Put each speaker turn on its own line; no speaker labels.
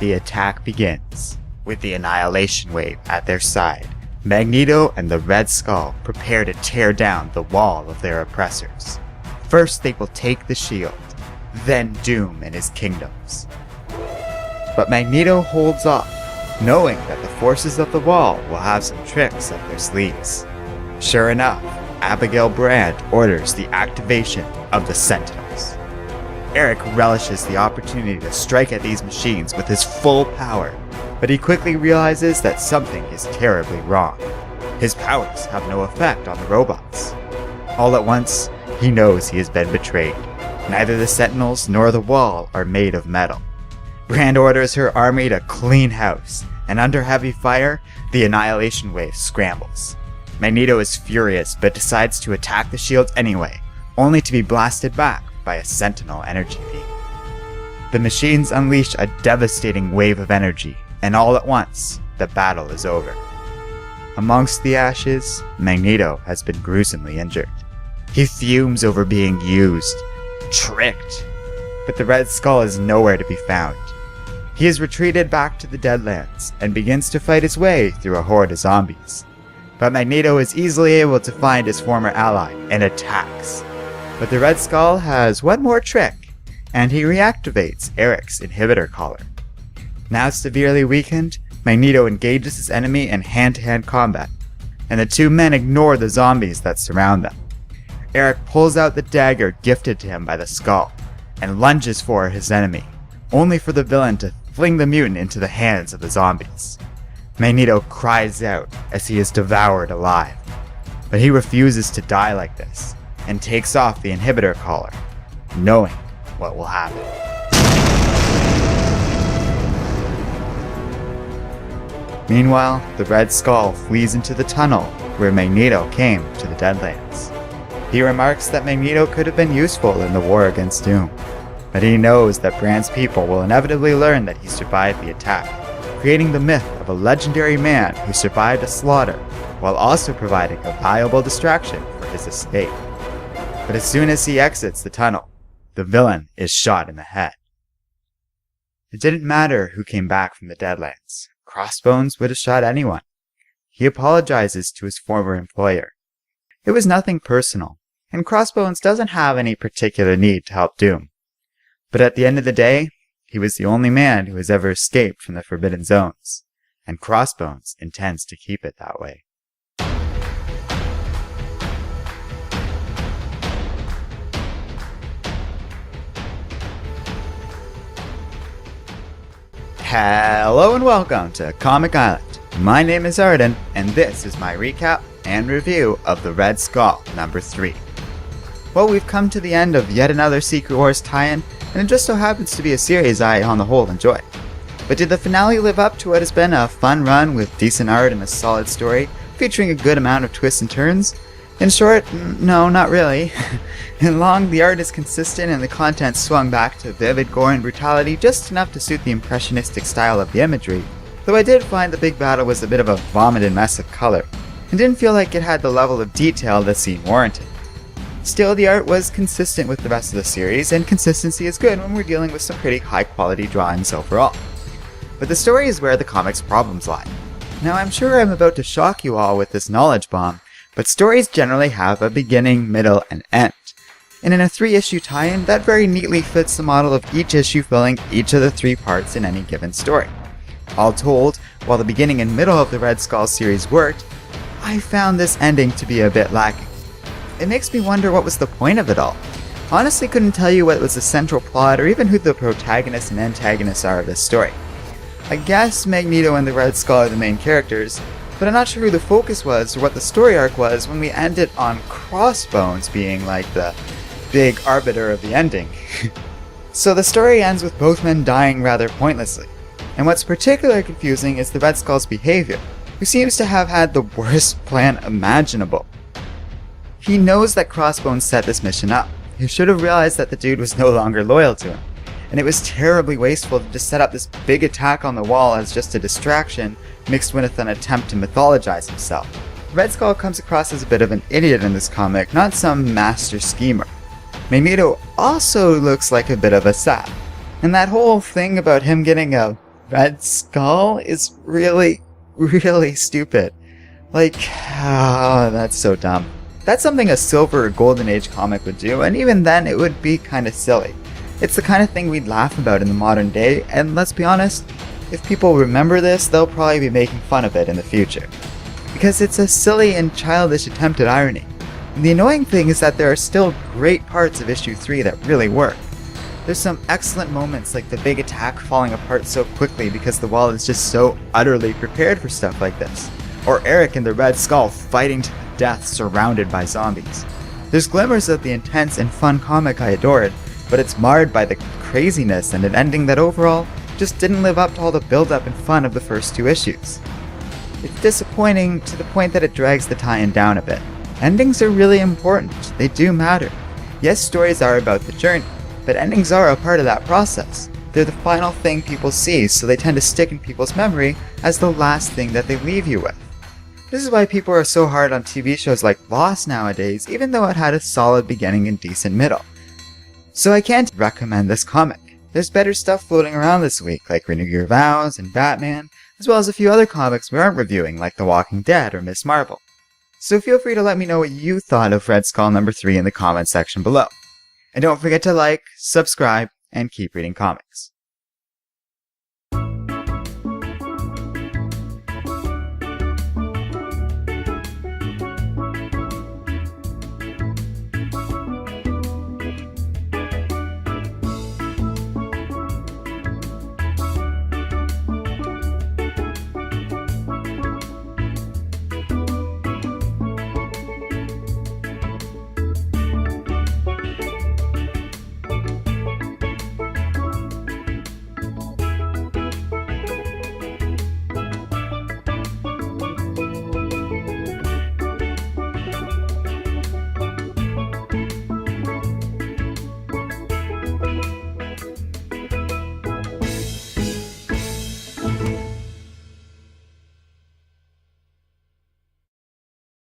the attack begins. With the Annihilation Wave at their side, Magneto and the Red Skull prepare to tear down the wall of their oppressors. First they will take the shield, then Doom and his kingdoms. But Magneto holds off, knowing that the forces of the wall will have some tricks up their sleeves. Sure enough, Abigail Brand orders the activation of the Sentinels. Eric relishes the opportunity to strike at these machines with his full power, but he quickly realizes that something is terribly wrong. His powers have no effect on the robots. All at once, he knows he has been betrayed. Neither the Sentinels nor the wall are made of metal. Brand orders her army to clean house, and under heavy fire, the Annihilation Wave scrambles. Magneto is furious but decides to attack the shield anyway, only to be blasted back by a Sentinel energy beam. The machines unleash a devastating wave of energy, and all at once, the battle is over. Amongst the ashes, Magneto has been gruesomely injured. He fumes over being used, tricked, but the Red Skull is nowhere to be found. He is retreated back to the Deadlands and begins to fight his way through a horde of zombies. But Magneto is easily able to find his former ally and attacks. But the Red Skull has one more trick, and he reactivates Eric's inhibitor collar. Now severely weakened, Magneto engages his enemy in hand-to-hand combat, and the two men ignore the zombies that surround them. Eric pulls out the dagger gifted to him by the Skull, and lunges for his enemy, only for the villain to fling the mutant into the hands of the zombies. Magneto cries out as he is devoured alive, but he refuses to die like this, and takes off the inhibitor collar, knowing what will happen. Meanwhile, the Red Skull flees into the tunnel where Magneto came to the Deadlands. He remarks that Magneto could have been useful in the war against Doom, but he knows that Brand's people will inevitably learn that he survived the attack, creating the myth of a legendary man who survived a slaughter while also providing a valuable distraction for his escape. But as soon as he exits the tunnel, the villain is shot in the head. It didn't matter who came back from the Deadlands. Crossbones would have shot anyone. He apologizes to his former employer. It was nothing personal, and Crossbones doesn't have any particular need to help Doom. But at the end of the day, he was the only man who has ever escaped from the Forbidden Zones, and Crossbones intends to keep it that way. Hello and welcome to Comic Island. My name is Arden, and this is my recap and review of The Red Skull number 3. Well, we've come to the end of yet another Secret Wars tie-in, and it just so happens to be a series I, on the whole, enjoy. But did the finale live up to what has been a fun run with decent art and a solid story, featuring a good amount of twists and turns? In short, no, not really. In long, the art is consistent and the content swung back to vivid gore and brutality just enough to suit the impressionistic style of the imagery, though I did find the big battle was a bit of a vomited mess of color, and didn't feel like it had the level of detail the scene warranted. Still, the art was consistent with the rest of the series, and consistency is good when we're dealing with some pretty high-quality drawings overall. But the story is where the comic's problems lie. Now, I'm sure I'm about to shock you all with this knowledge bomb, but stories generally have a beginning, middle, and end. And in a 3-issue tie-in, that very neatly fits the model of each issue filling each of the 3 parts in any given story. All told, while the beginning and middle of the Red Skull series worked, I found this ending to be a bit lacking. It makes me wonder what was the point of it all. Honestly, couldn't tell you what was the central plot or even who the protagonists and antagonists are of this story. I guess Magneto and the Red Skull are the main characters, but I'm not sure who the focus was or what the story arc was when we ended on Crossbones being like the big arbiter of the ending. So the story ends with both men dying rather pointlessly, and what's particularly confusing is the Red Skull's behavior, who seems to have had the worst plan imaginable. He knows that Crossbones set this mission up. He should have realized that the dude was no longer loyal to him, and it was terribly wasteful to just set up this big attack on the wall as just a distraction mixed with an attempt to mythologize himself. Red Skull comes across as a bit of an idiot in this comic, not some master schemer. Magneto also looks like a bit of a sap, and that whole thing about him getting a Red Skull is really, really stupid. Like, that's so dumb. That's something a Silver or Golden Age comic would do, and even then it would be kinda silly. It's the kind of thing we'd laugh about in the modern day, and let's be honest, if people remember this, they'll probably be making fun of it in the future. Because it's a silly and childish attempt at irony. And the annoying thing is that there are still great parts of issue 3 that really work. There's some excellent moments like the big attack falling apart so quickly because the wall is just so utterly prepared for stuff like this. Or Eric and the Red Skull fighting to the death surrounded by zombies. There's glimmers of the intense and fun comic I adored, but it's marred by the craziness and an ending that overall just didn't live up to all the build-up and fun of the first 2 issues. It's disappointing to the point that it drags the tie-in down a bit. Endings are really important, they do matter. Yes, stories are about the journey, but endings are a part of that process. They're the final thing people see, so they tend to stick in people's memory as the last thing that they leave you with. This is why people are so hard on TV shows like Lost nowadays, even though it had a solid beginning and decent middle. So I can't recommend this comic. There's better stuff floating around this week, like Renew Your Vows and Batman, as well as a few other comics we aren't reviewing, like The Walking Dead or Ms. Marvel. So feel free to let me know what you thought of Red Skull number 3 in the comments section below. And don't forget to like, subscribe, and keep reading comics.